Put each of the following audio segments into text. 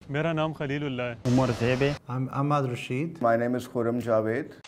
मेरा नाम खलीलुल्लाह है। Umar Zebe. I'm Ahmad Rashid. My name is Khurram Javed.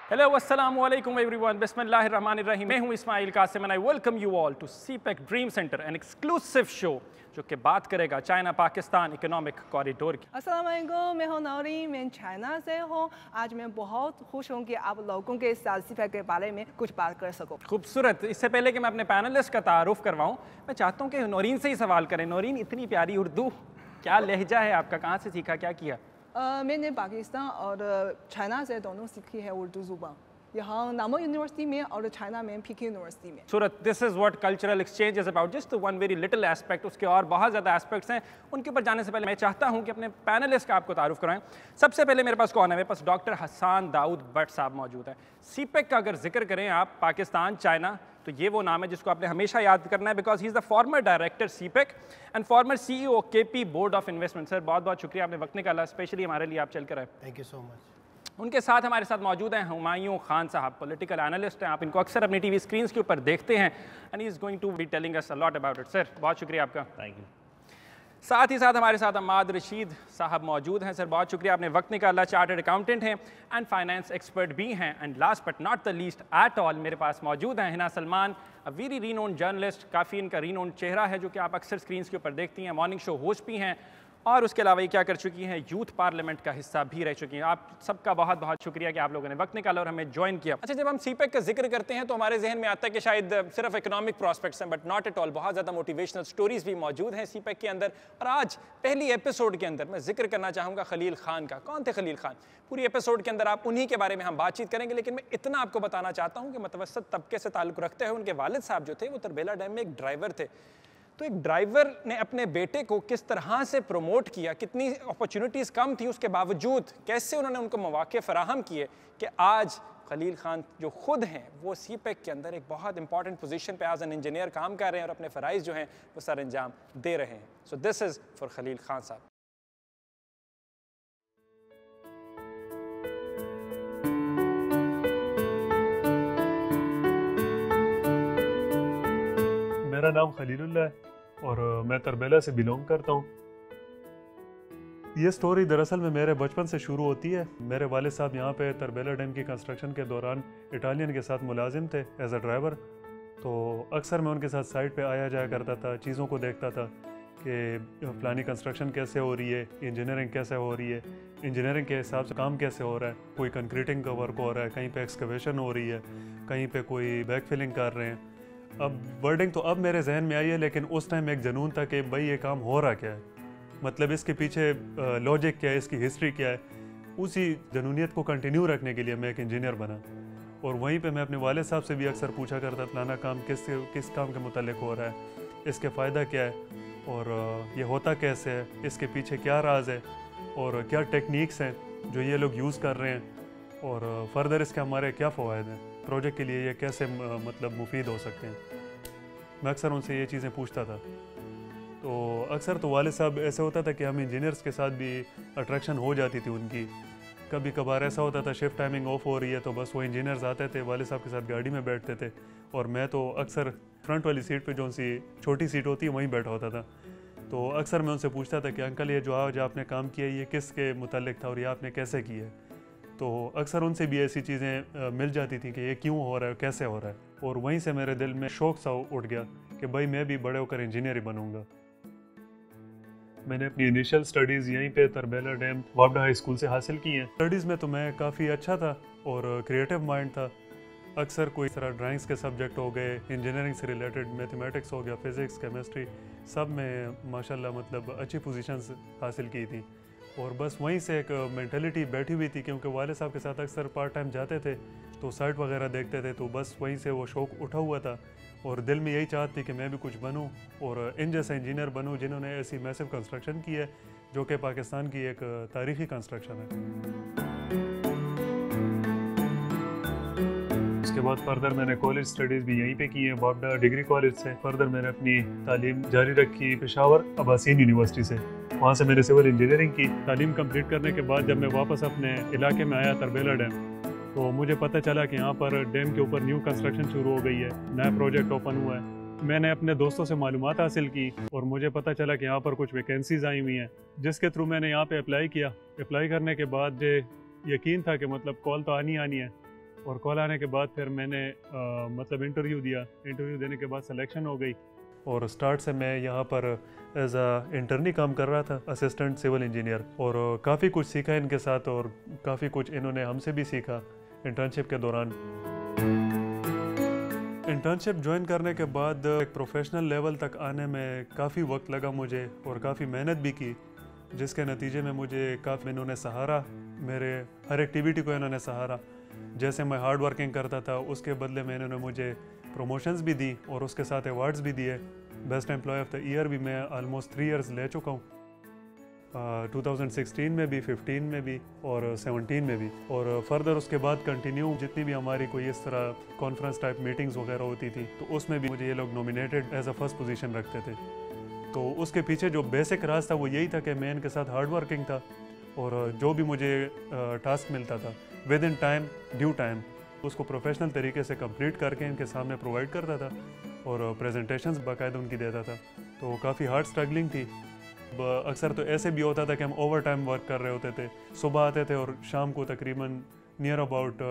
Hello अस्सलाम वालेकुम एवरीवन, बिस्मिल्लाहिर्रहमानिर्रहीम। मैं हूं Ismail Qasim and I welcome you all to CPEC dream centre, an exclusive show जो कि बात करेगा चाइना पाकिस्तान इकोनॉमिक कॉरिडोर की। अस्सलाम वालेकुम, मैं हूं नौरी, मैं चाइना से हूं। आज मैं बहुत खुश हूं कि आप लोगों के साथ सीपेक के बारे में कुछ बात कर सकूं। खूबसूरत। इससे पहले कि मैं अपने पैनलिस्ट का तारुफ करवाऊं, मैं चाहता हूं कि नौरीन से ही सवाल करें। नौरीन, इतनी प्यारी उर्दू, क्या लहजा है आपका, कहाँ से सीखा, क्या किया? मैंने पाकिस्तान और चाइना से दोनों सीखी है उर्दू ज़ुबान, यहाँ नामो यूनिवर्सिटी में और चाइना में पीके यूनिवर्सिटी में। Surat, this is what cultural exchange is about, just one very little aspect. उसके और बहुत ज़्यादा एस्पेक्ट्स हैं। उनके ऊपर जाने से पहले मैं चाहता हूँ कि अपने पैनलिस्ट का आपको तारुफ कराएं। सबसे पहले मेरे पास कौन है? मेरे पास डॉक्टर हसन दाऊद भट्ट साहब मौजूद है। सीपेक का अगर जिक्र करें आप, पाकिस्तान चाइना, तो ये वो नाम है जिसको आपने हमेशा याद करना है, because he is the former director CPEC and farmer CEO KP board of investment. Sir, बहुत बहुत शुक्रिया आपने वक्त निकाला, स्पेशली हमारे लिए आप चल कर आए। Thank you so much. उनके साथ हमारे साथ मौजूद हैं हुमायूं खान साहब, पॉलिटिकल एनालिस्ट हैं। आप इनको अक्सर अपनी टीवी स्क्रीन्स के ऊपर देखते हैं and he is going to be telling us a lot about it. Sir, बहुत शुक्रिया आपका। Thank you. साथ ही साथ हमारे साथ अहमद रशीद साहब मौजूद हैं। सर, बहुत शुक्रिया आपने वक्त निकाला। चार्टर्ड अकाउंटेंट हैं एंड फाइनेंस एक्सपर्ट भी हैं। And last but not the least at all, मेरे पास मौजूद हैं Hina Salman, a very renowned journalist, काफ़ी इनका रीनोन चेहरा है जो कि आप अक्सर स्क्रीन्स के ऊपर देखती हैं। मॉर्निंग शो होस्ट भी हैं और उसके अलावा ये क्या कर चुकी हैं, यूथ पार्लियामेंट का हिस्सा भी रह चुकी हैं। आप सबका बहुत बहुत शुक्रिया कि आप लोगों ने वक्त निकाला और हमें ज्वाइन किया। अच्छा, जब हम सीपेक का जिक्र करते हैं तो हमारे जहन में आता है कि शायद सिर्फ इकोनॉमिक प्रॉस्पेक्ट्स हैं, बट नॉट एट ऑल। बहुत ज़्यादा मोटिवेशनल स्टोरीज भी मौजूद हैं सीपेक के अंदर। और आज पहली एपिसोड के अंदर मैं जिक्र करना चाहूँगा खलील खान का। कौन थे खलील खान? पूरी एपिसोड के अंदर आप उन्हीं के बारे में हम बातचीत करेंगे, लेकिन मैं इतना आपको बताना चाहता हूँ कि मतवसत तबके से ताल्लुक़ रखते हुए उनके वालिद साहब जो थे वो तरबेला डैम में एक ड्राइवर थे। तो एक ड्राइवर ने अपने बेटे को किस तरह से प्रमोट किया, कितनी अपॉर्चुनिटीज़ कम थी उसके बावजूद कैसे उन्होंने उनको मौके फराहम किए कि आज खलील खान जो खुद हैं वो सीपेक के अंदर एक बहुत इंपॉर्टेंट पोजीशन पे एज एन इंजीनियर काम कर रहे हैं और अपने फ़राइज़ जो हैं वो सर अंजाम दे रहे हैं। So this is for Khalil Khan साहब। मेरा नाम खलीलुल्लाह है और मैं तरबेला से बिलोंग करता हूँ। ये स्टोरी दरअसल में मेरे बचपन से शुरू होती है। मेरे वालिद साहब यहाँ पे तरबेला डैम की कंस्ट्रक्शन के दौरान इटालियन के साथ मुलाजिम थे एज अ ड्राइवर। तो अक्सर मैं उनके साथ साइट पे आया जाया करता था, चीज़ों को देखता था कि फलानी कंस्ट्रक्शन कैसे हो रही है, इंजीनियरिंग कैसे हो रही है, इंजीनियरिंग के हिसाब से काम कैसे हो रहा है। कोई कंक्रीटिंग का वर्क हो रहा है, कहीं पे एक्सकवेशन हो रही है, कहीं पे कोई बैक फिलिंग कर रहे हैं। अब वर्डिंग तो अब मेरे जहन में आई है, लेकिन उस टाइम एक जुनून था कि भाई ये काम हो रहा क्या है, मतलब इसके पीछे लॉजिक क्या है, इसकी हिस्ट्री क्या है। उसी जनूनियत को कंटिन्यू रखने के लिए मैं एक इंजीनियर बना और वहीं पे मैं अपने वालिद साहब से भी अक्सर पूछा करता, फलाना काम किस काम के मुतालिक हो रहा है, इसके फ़ायदा क्या है और ये होता कैसे है, इसके पीछे क्या राज है और क्या टेक्निक्स हैं जो ये लोग यूज़ कर रहे हैं और फर्दर इसके हमारे क्या फ़वायद हैं, प्रोजेक्ट के लिए ये कैसे मतलब मुफीद हो सकते हैं। मैं अक्सर उनसे ये चीज़ें पूछता था। तो अक्सर तो वालिद साहब ऐसे होता था कि हम इंजीनियर्स के साथ भी अट्रैक्शन हो जाती थी उनकी। कभी कभार ऐसा होता था शिफ्ट टाइमिंग ऑफ हो रही है तो बस वो इंजीनियर्स आते थे, वालिद साहब के साथ गाड़ी में बैठते थे और मैं तो अक्सर फ्रंट वाली सीट पे जो सी छोटी सीट होती है वहीं बैठा होता था। तो अक्सर मैं उनसे पूछता था कि अंकल ये जो आज आपने काम किया ये किसके मुतालिक था और ये आपने कैसे किया है। तो अक्सर उनसे भी ऐसी चीज़ें मिल जाती थी कि ये क्यों हो रहा है, कैसे हो रहा है। और वहीं से मेरे दिल में शौक़ सा उठ गया कि भाई मैं भी बड़े होकर इंजीनियर ही बनूंगा। मैंने अपनी इनिशियल स्टडीज़ यहीं पे तरबेला डैम वाबडा हाई स्कूल से हासिल की हैं। स्टडीज़ में तो मैं काफ़ी अच्छा था और क्रिएटिव माइंड था। अक्सर कोई तरह ड्राइंग्स के सब्जेक्ट हो गए, इंजीनियरिंग से रिलेटेड मैथमेटिक्स हो गया, फिज़िक्स, केमिस्ट्री, सब में माशाल्लाह मतलब अच्छी पोजीशंस हासिल की थी। और बस वहीं से एक मेंटालिटी बैठी हुई थी, क्योंकि वाले साहब के साथ अक्सर पार्ट टाइम जाते थे तो साइट वगैरह देखते थे, तो बस वहीं से वो शौक़ उठा हुआ था और दिल में यही चाहत थी कि मैं भी कुछ बनूं और इन जैसा इंजीनियर बनूं जिन्होंने ऐसी मैसिव कंस्ट्रक्शन की है जो कि पाकिस्तान की एक तारीख़ी कंस्ट्रक्शन है। उसके बाद फर्दर मैंने कॉलेज स्टडीज़ भी यहीं पे की है, बाबडा डिग्री कॉलेज से। फर्दर मैंने अपनी तालीम जारी रखी पेशावर अब्बासियन यूनिवर्सिटी से, वहाँ से मैंने सिविल इंजीनियरिंग की। तालीम कंप्लीट करने के बाद जब मैं वापस अपने इलाके में आया तरबेला डैम, तो मुझे पता चला कि यहाँ पर डैम के ऊपर न्यू कंस्ट्रक्शन शुरू हो गई है, नया प्रोजेक्ट ओपन हुआ है। मैंने अपने दोस्तों से मालूमात हासिल की और मुझे पता चला कि यहाँ पर कुछ वैकेंसीज आई हुई हैं, जिसके थ्रू मैंने यहाँ पे अप्लाई किया। अप्लाई करने के बाद यकीन था कि मतलब कॉल तो आनी है, और कॉल आने के बाद फिर मैंने मतलब इंटरव्यू दिया। इंटरव्यू देने के बाद सिलेक्शन हो गई और स्टार्ट से मैं यहाँ पर एज आ इंटर्नी काम कर रहा था, असिस्टेंट सिविल इंजीनियर, और काफ़ी कुछ सीखा इनके साथ और काफ़ी कुछ इन्होंने हमसे भी सीखा इंटर्नशिप के दौरान। इंटर्नशिप ज्वाइन करने के बाद एक प्रोफेशनल लेवल तक आने में काफ़ी वक्त लगा मुझे और काफ़ी मेहनत भी की, जिसके नतीजे में मुझे काफ़ी इन्होंने सहारा, मेरे हर एक्टिविटी को इन्होंने सहारा। जैसे मैं हार्ड वर्किंग करता था उसके बदले में इन्होंने मुझे प्रमोशंस भी दी और उसके साथ अवार्ड्स भी दिए। Best employ of the year भी मैं ऑलमोस्ट 3 इयर्स ले चुका हूँ, 2016 में भी, 15 में भी और 17 में भी। और फर्दर उसके बाद कंटिन्यू जितनी भी हमारी कोई इस तरह कॉन्फ्रेंस टाइप मीटिंग्स वगैरह होती थी तो उसमें भी मुझे ये लोग nominated as a first position रखते थे। तो उसके पीछे जो बेसिक राज था वो यही था कि मैं इनके साथ हार्ड वर्किंग था और जो भी मुझे टास्क मिलता था with in time, due time, उसको प्रोफेशनल तरीके से कंप्लीट करके इनके सामने प्रोवाइड करता था और प्रेजेंटेशंस बाकायदा उनकी देता था। तो काफ़ी हार्ड स्ट्रगलिंग थी। अक्सर तो ऐसे भी होता था कि हम ओवर टाइम वर्क कर रहे होते थे, सुबह आते थे और शाम को तकरीबन नियर अबाउट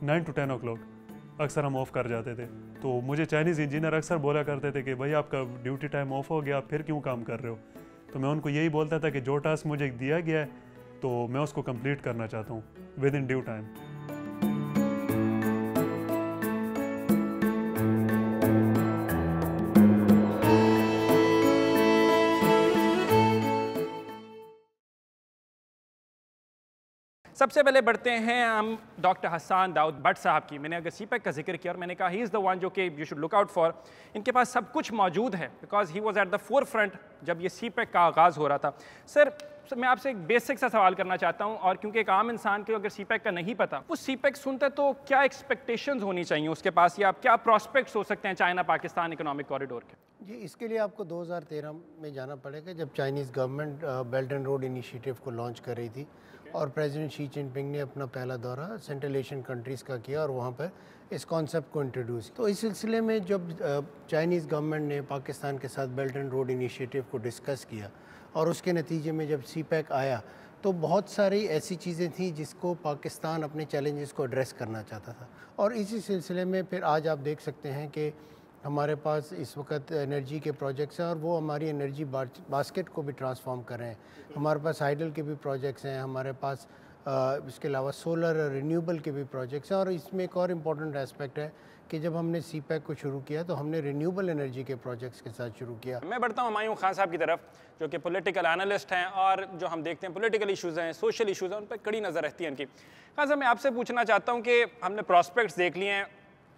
9 to 10 o'clock अक्सर हम ऑफ़ कर जाते थे। तो मुझे चाइनीज़ इंजीनियर अक्सर बोला करते थे कि भाई आपका ड्यूटी टाइम ऑफ हो गया, आप फिर क्यों काम कर रहे हो। तो मैं उनको यही बोलता था कि जो टास्क मुझे दिया गया है तो मैं उसको कंप्लीट करना चाहता हूँ विद इन ड्यू टाइम। सबसे पहले बढ़ते हैं हम डॉक्टर हसन दाऊद भट्ट साहब की। मैंने अगर सीपेक का जिक्र किया और मैंने कहा ही इज़ द वन जो कि you should look out for. इनके पास सब कुछ मौजूद है because he was at the four front जब ये सीपेक का आगाज़ हो रहा था। सर मैं आपसे एक बेसिक सा सवाल करना चाहता हूँ, और क्योंकि एक आम इंसान को अगर सीपेक का नहीं पता, वो सीपेक सुनता है तो क्या एक्सपेक्टेशंस होनी चाहिए उसके पास, या क्या प्रॉस्पेक्ट्स हो सकते हैं चाइना पाकिस्तान इकोनॉमिक कॉरिडोर के? जी, इसके लिए आपको 2013 में जाना पड़ेगा जब Chinese government belt and road initiative को लॉन्च कर रही थी और प्रेसिडेंट शी जिनपिंग ने अपना पहला दौरा सेंट्रल एशियन कंट्रीज़ का किया और वहाँ पर इस कॉन्सेप्ट को इंट्रोड्यूस। तो इस सिलसिले में जब चाइनीज़ गवर्नमेंट ने पाकिस्तान के साथ बेल्ट एंड रोड इनिशिएटिव को डिस्कस किया और उसके नतीजे में जब सीपेक आया तो बहुत सारी ऐसी चीज़ें थी जिसको पाकिस्तान अपने चैलेंजेस को एड्रेस करना चाहता था। और इसी सिलसिले में फिर आज आप देख सकते हैं कि हमारे पास इस वक्त एनर्जी के प्रोजेक्ट्स हैं और वो हमारी एनर्जी बास्केट को भी ट्रांसफॉर्म कर रहे हैं। हमारे पास हाइडल के भी प्रोजेक्ट्स हैं, हमारे पास इसके अलावा सोलर और रिन्यूएबल के भी प्रोजेक्ट्स हैं। और इसमें एक और इम्पॉर्टेंट एस्पेक्ट है कि जब हमने सीपेक को शुरू किया तो हमने रिन्यूएबल एनर्जी के प्रोजेक्ट्स के साथ शुरू किया। मैं बढ़ता हूँ हुमायूं खान साहब की तरफ, जो कि पॉलिटिकल एनालिस्ट हैं और जो हम देखते हैं पॉलिटिकल इशूज़ हैं, सोशल इशूज़ हैं, उन पर कड़ी नज़र रहती है इनकी। खान साहब मैं आपसे पूछना चाहता हूँ कि हमने प्रॉस्पेक्ट्स देख लिए हैं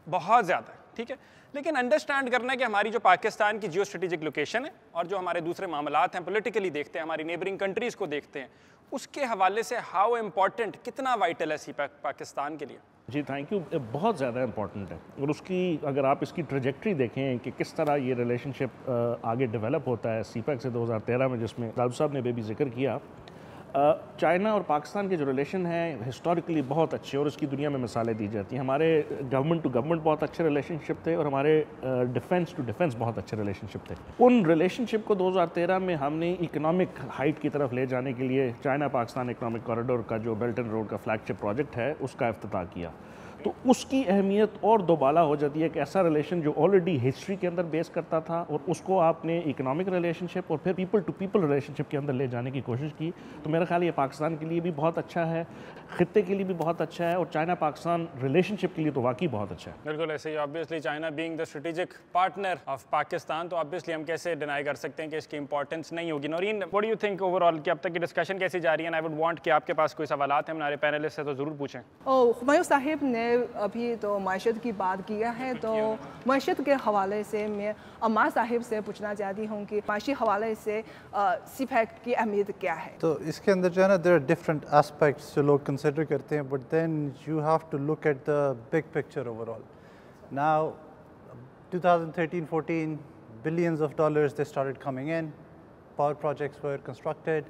बहुत ज़्यादा, ठीक है, लेकिन अंडरस्टैंड करना है कि हमारी जो पाकिस्तान की जियो स्ट्रेटेजिक लोकेशन है और जो हमारे दूसरे मामलात हैं पॉलिटिकली देखते हैं, हमारी नेबरिंग कंट्रीज़ को देखते हैं, उसके हवाले से हाउ इम्पॉर्टेंट, कितना वाइटल है सीपेक पाकिस्तान के लिए? जी थैंक यू, बहुत ज़्यादा इम्पॉर्टेंट है। और उसकी अगर आप इसकी ट्रेजेक्ट्री देखें कि किस तरह ये रिलेशनशिप आगे डेवलप होता है सीपेक से 2013 में, जिसमें दाऊद साहब ने भी जिक्र किया, चाइना और पाकिस्तान के जो रिलेशन है हिस्टोरिकली बहुत अच्छे और उसकी दुनिया में मिसालें दी जाती हैं। हमारे गवर्नमेंट टू गवर्नमेंट बहुत अच्छे रिलेशनशिप थे और हमारे डिफेंस टू डिफेंस बहुत अच्छे रिलेशनशिप थे। उन रिलेशनशिप को 2013 में हमने इकोनॉमिक हाइट की तरफ ले जाने के लिए चाइना पाकिस्तान इकोनॉमिक कॉरिडोर का जो बेल्ट एंड रोड का फ्लैगशिप प्रोजेक्ट है उसका इफ्तिताह किया। तो उसकी अहमियत और दोबाला हो जाती है कि ऐसा रिलेशन जो ऑलरेडी हिस्ट्री के अंदर बेस करता था और उसको आपने इकोनॉमिक रिलेशनशिप और फिर पीपल टू पीपल रिलेशनशिप के अंदर ले जाने की कोशिश की। तो मेरा ख्याल ये पाकिस्तान के लिए भी बहुत अच्छा है, खित्ते के लिए भी बहुत अच्छा है, और चाइना पाकिस्तान रिलेशनशिप के लिए तो वाकई बहुत अच्छा है। बिल्कुल ऐसे ही। Obviously China being the strategic partner of Pakistan, तो ऑब्वियसली हम कैसे डिनाई कर सकते हैं कि इसकी इंपॉर्टेंस नहीं होगी। Naureen, what do you think overall कि अब तक की डिस्कशन कैसी जा रही है? आई वुड वांट कि आपके पास कोई सवालात हैं हमारे पैनलिस्ट से तो ज़रूर पूछें। हुमायूं साहिब ने अभी तो मैशत की बात किया है, तो मैशत के हवाले से मैं अम्मार साहिब से पूछना चाहती हूँ कि माशी हवाले से सीपैक की अहमियत क्या है? तो इसके अंदर जो है ना, देयर आर डिफरेंट एस्पेक्ट्स जो लोग कंसिडर करते हैं, but then you have to look at the big picture overall. Now 2013-14 billions of dollars they started coming in, power projects were constructed,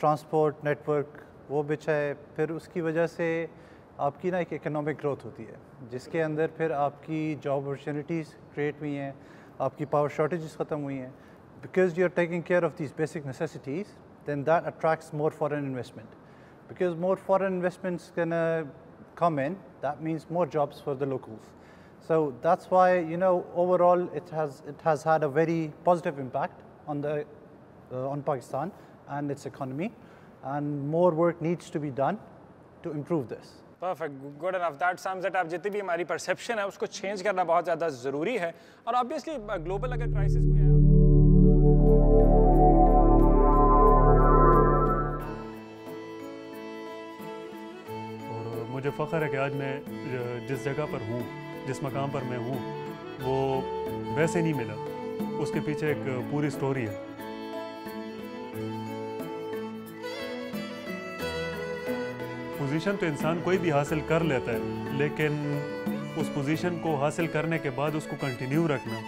transport network वो बिछाए, फिर उसकी वजह से आपकी ना एक इकोनॉमिक ग्रोथ होती है जिसके अंदर फिर आपकी जॉब अपॉर्चुनिटीज़ क्रिएट हुई हैं, आपकी पावर शॉर्टेजेस ख़त्म हुई हैं। Because you are taking care of these basic necessities, then that attracts more foreign investment. Because more foreign investments gonna come in, that means more jobs for the locals. So that's why, you know, overall it has had a very positive impact on the on Pakistan and its economy, and more work needs to be done to improve this. Perfect, good enough, that sums it up. जितनी भी हमारी perception है उसको change करना बहुत ज़्यादा ज़रूरी है, और ऑब्वियसली ग्लोबल अगर क्राइसिस कोई आया मुझे फ़ख्र है कि आज मैं जिस जगह पर हूँ, जिस मकाम पर मैं हूँ, वो वैसे नहीं मिला। उसके पीछे एक पूरी स्टोरी है। पोजीशन तो इंसान कोई भी हासिल कर लेता है, लेकिन उस पोजीशन को हासिल करने के बाद उसको कंटिन्यू रखना,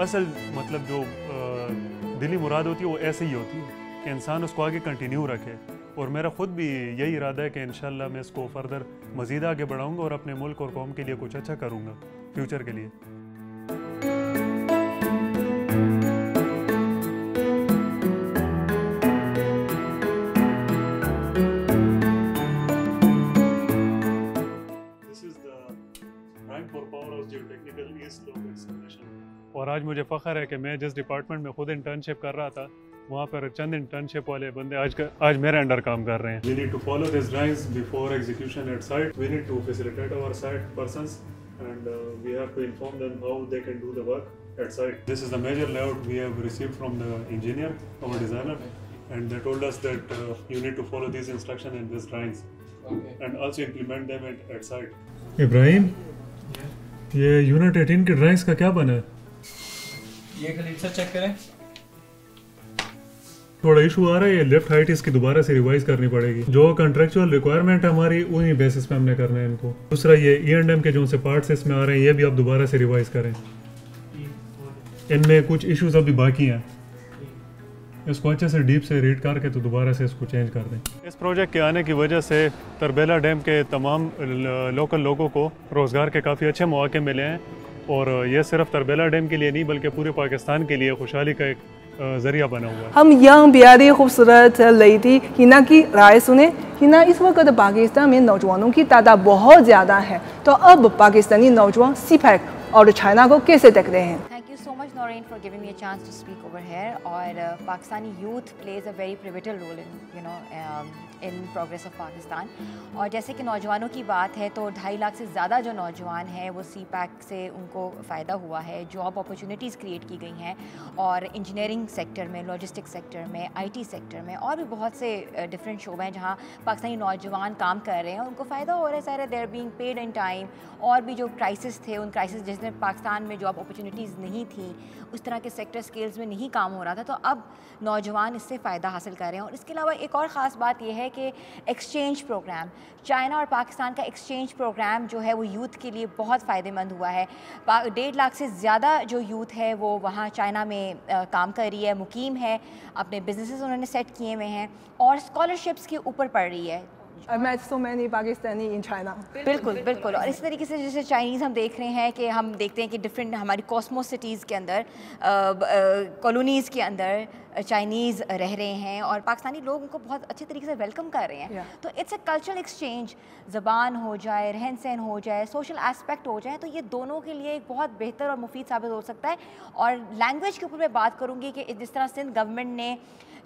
असल मतलब जो दिली मुराद होती है वो ऐसे ही होती है कि इंसान उसको आगे कंटिन्यू रखे। और मेरा ख़ुद भी यही इरादा है कि इंशाल्लाह मैं इसको फर्दर मज़ीद आगे बढ़ाऊँगा और अपने मुल्क और कौम के लिए कुछ अच्छा करूँगा फ्यूचर के लिए। और आज मुझे फ़ख्र है कि मैं जिस डिपार्टमेंट में खुद इंटर्नशिप कर रहा था, वहाँ पर चंद इंटर्नशिप वाले बंदे आज मेरे अंडर काम कर रहे हैं। We need to follow these drawings before execution at site. We need to facilitate our site persons and we have to inform them how they can do the work at site. This is the major layout we have received from the engineer, our designer, and they told us that you need to follow these instructions and these drawings and also implement them at site. Ibrahim, ये unit 18 की drawings का क्या बना है? ये Khalil sir check करें। थोड़ा issue आ रहा है, ये लेफ्ट हाइट इसकी दोबारा से रिवाइज करनी पड़ेगी। जो कॉन्ट्रेक्चुअल रिक्वायरमेंट है हमारी, उन्हीं बेसिस पे हमने करना है इनको। दूसरा ये E&M के जो से पार्ट्स इसमें आ रहे हैं, ये भी आप दोबारा से रिवाइज करें। इनमें कुछ इश्यूज अभी बाकी हैं, इसको अच्छे से डीप से रीड करके तो दोबारा से इसको चेंज कर दें। इस प्रोजेक्ट के आने की वजह से तरबेला डैम के तमाम लोकल लोगों को रोज़गार के काफ़ी अच्छे मौके मिले हैं, और ये सिर्फ तरबेला डैम के लिए नहीं बल्कि पूरे पाकिस्तान के लिए खुशहाली का एक ज़रिया बना हुआ है। हम यंग प्यारी खूबसूरत लेडी हिना की राय सुने। हिना, इस वक्त पाकिस्तान में नौजवानों की तादाद बहुत ज़्यादा है, तो अब पाकिस्तानी नौजवान सीपैक और चाइना को कैसे देख रहे हैं? Thank you so much, Noreen, for giving me a chance to speak over here. और Pakistani youth plays a very pivotal role in progress of Pakistan. और जैसे कि नौजवानों की बात है, तो 2.5 लाख से ज़्यादा जो नौजवान हैं वो सीपैक से उनको फ़ायदा हुआ है। जॉब अपॉर्चुनिटीज़ क्रिएट की गई हैं, और इंजीनियरिंग सेक्टर में, लॉजिस्टिक सेक्टर में, IT सेक्टर में, और भी बहुत से डिफरेंट शोबे हैं जहाँ पाकिस्तानी नौजवान काम कर रहे हैं और उनको फ़ायदा हो रहा है सारे। They're being paid in time. और भी जो क्राइसिस थे, उन क्राइसिस जिसमें पाकिस्तान में जॉब अपॉर्चुनिटीज़ नहीं थी, उस तरह के सेक्टर स्केल्स में नहीं काम हो रहा था, तो अब नौजवान इससे फ़ायदा हासिल कर रहे हैं। और इसके अलावा एक और ख़ास बात यह है कि एक्सचेंज प्रोग्राम, चाइना और पाकिस्तान का एक्सचेंज प्रोग्राम जो है वो यूथ के लिए बहुत फ़ायदेमंद हुआ है। 1.5 लाख से ज़्यादा जो यूथ है वो वहाँ चाइना में काम कर रही है, मुकीम है, अपने बिजनेसेस उन्होंने सेट किए हुए हैं, और स्कॉलरशिप्स के ऊपर पढ़ रही है। I met so many Pakistani in China. बिल्कुल बिल्कुल। और इस तरीके से जैसे चाइनीज़ हम देख रहे हैं कि हम देखते हैं कि डिफरेंट हमारी कॉस्मो सिटीज़ के अंदर, कॉलोनीज़ के अंदर चाइनीज़ रह रहे हैं और पाकिस्तानी लोग उनको बहुत अच्छे तरीके से वेलकम कर रहे हैं। तो इट्स अ कल्चरल एक्सचेंज, ज़बान हो जाए, रहन सहन हो जाए, सोशल एस्पेक्ट हो जाए, तो ये दोनों के लिए एक बहुत बेहतर और मुफीद साबित हो सकता है। और लैंग्वेज के ऊपर मैं बात करूँगी कि जिस तरह सिंध गवर्नमेंट ने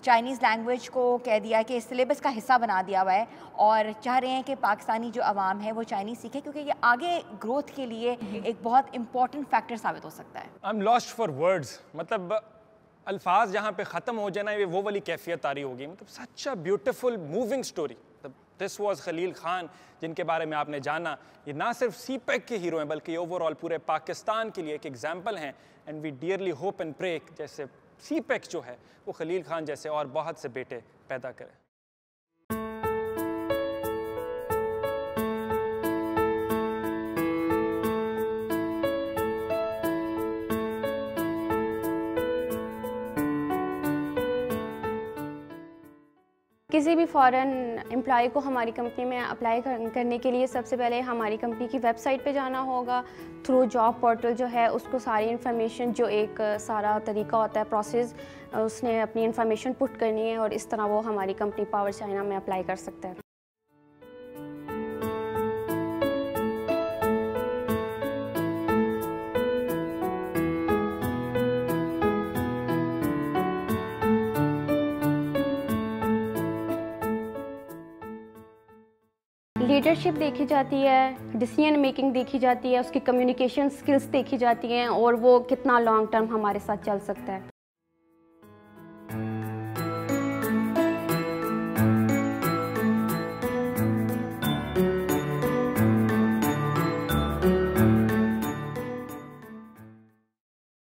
चाइनीज़ लैंग्वेज को कह दिया कि सिलेबस का हिस्सा बना दिया हुआ है और चाह रहे हैं कि पाकिस्तानी जो आवाम है वो चाइनीज़ सीखे, क्योंकि ये आगे ग्रोथ के लिए एक बहुत इंपॉर्टेंट फैक्टर साबित हो सकता है। I am lost for words, मतलब अल्फाज जहाँ पे ख़त्म हो जाना है वो वाली कैफियत तारी होगी। मतलब such a beautiful moving story. This was Khalil Khan, जिनके बारे में आपने जाना। ये ना सिर्फ सीपैक के हीरो हैं बल्कि ओवरऑल पूरे पाकिस्तान के लिए एक एग्जाम्पल हैं। And we dearly hope and pray जैसे सीपैक जो है वो खलील खान जैसे और बहुत से बेटे पैदा करे। किसी भी फॉरेन एम्प्लॉय को हमारी कंपनी में अप्लाई करने के लिए सबसे पहले हमारी कंपनी की वेबसाइट पे जाना होगा। थ्रू जॉब पोर्टल जो है उसको सारी इन्फॉर्मेशन, जो एक सारा तरीका होता है प्रोसेस, उसने अपनी इन्फॉर्मेशन पुट करनी है और इस तरह वो हमारी कंपनी पावर चाइना में अप्लाई कर सकता है। लीडरशिप देखी जाती है, डिसीजन मेकिंग देखी जाती है, उसकी कम्युनिकेशन स्किल्स देखी जाती हैं और वो कितना लॉन्ग टर्म हमारे साथ चल सकता है।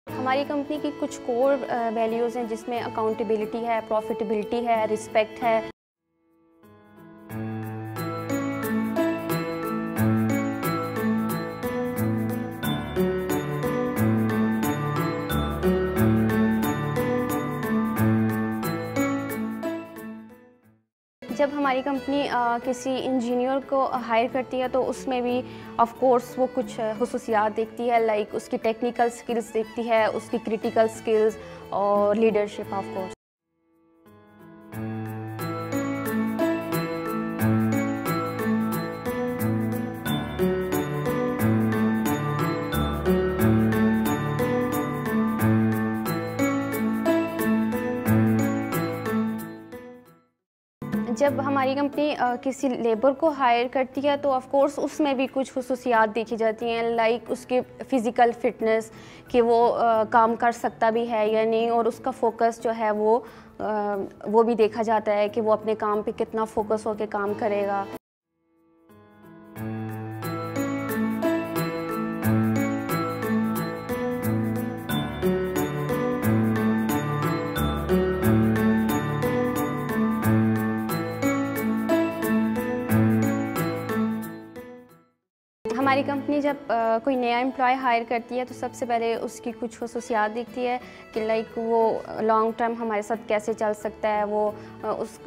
हमारी कंपनी की कुछ कोर वैल्यूज़ हैं जिसमें अकाउंटेबिलिटी है, प्रॉफिटेबिलिटी है, रिस्पेक्ट है। जब हमारी कंपनी किसी इंजीनियर को हायर करती है तो उसमें भी ऑफ कोर्स वो कुछ हुसूसियात देखती है, लाइक उसकी टेक्निकल स्किल्स देखती है, उसकी क्रिटिकल स्किल्स और लीडरशिप ऑफ कोर्स। जब हमारी कंपनी किसी लेबर को हायर करती है तो ऑफ कोर्स उसमें भी कुछ हुसूसियात देखी जाती हैं, लाइक उसकी फ़िज़िकल फिटनेस, कि वो काम कर सकता भी है या नहीं, और उसका फोकस जो है वो भी देखा जाता है कि वो अपने काम पे कितना फोकस होकर काम करेगा। हमारी कंपनी जब कोई नया एम्प्लॉय हायर करती है तो सबसे पहले उसकी कुछ खुसूसियात दिखती है कि लाइक वो लॉन्ग टर्म हमारे साथ कैसे चल सकता है, वो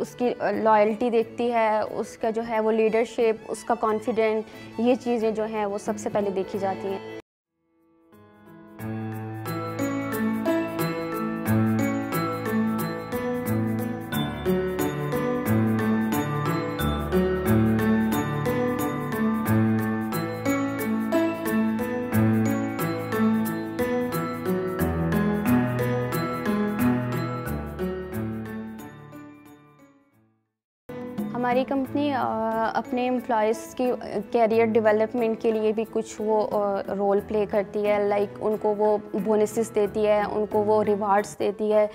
उसकी लॉयल्टी देखती है, उसका जो है वो लीडरशिप, उसका कॉन्फिडेंट, ये चीज़ें जो हैं वो सबसे पहले देखी जाती हैं। हमारी कंपनी अपने एम्प्लॉयज़ की कैरियर डेवलपमेंट के लिए भी कुछ वो रोल प्ले करती है, लाइक उनको वो बोनसेस देती है, उनको वो रिवार्ड्स देती है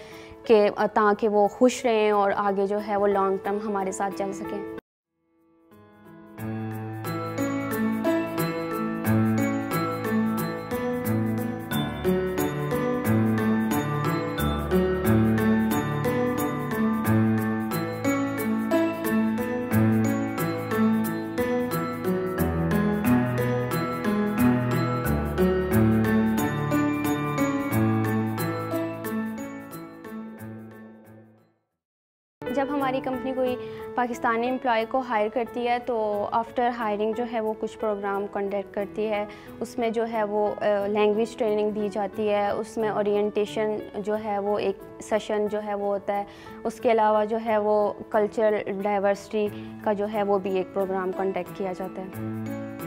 कि ताकि वो खुश रहें और आगे जो है वो लॉन्ग टर्म हमारे साथ चल सकें। जब हमारी कंपनी कोई पाकिस्तानी एम्प्लॉय को हायर करती है तो आफ्टर हायरिंग जो है वो कुछ प्रोग्राम कंडक्ट करती है। उसमें जो है वो लैंग्वेज ट्रेनिंग दी जाती है, उसमें ओरिएंटेशन जो है वो एक सेशन जो है वो होता है। उसके अलावा जो है वो कल्चरल डाइवर्सिटी का जो है वो भी एक प्रोग्राम कंडक्ट किया जाता है।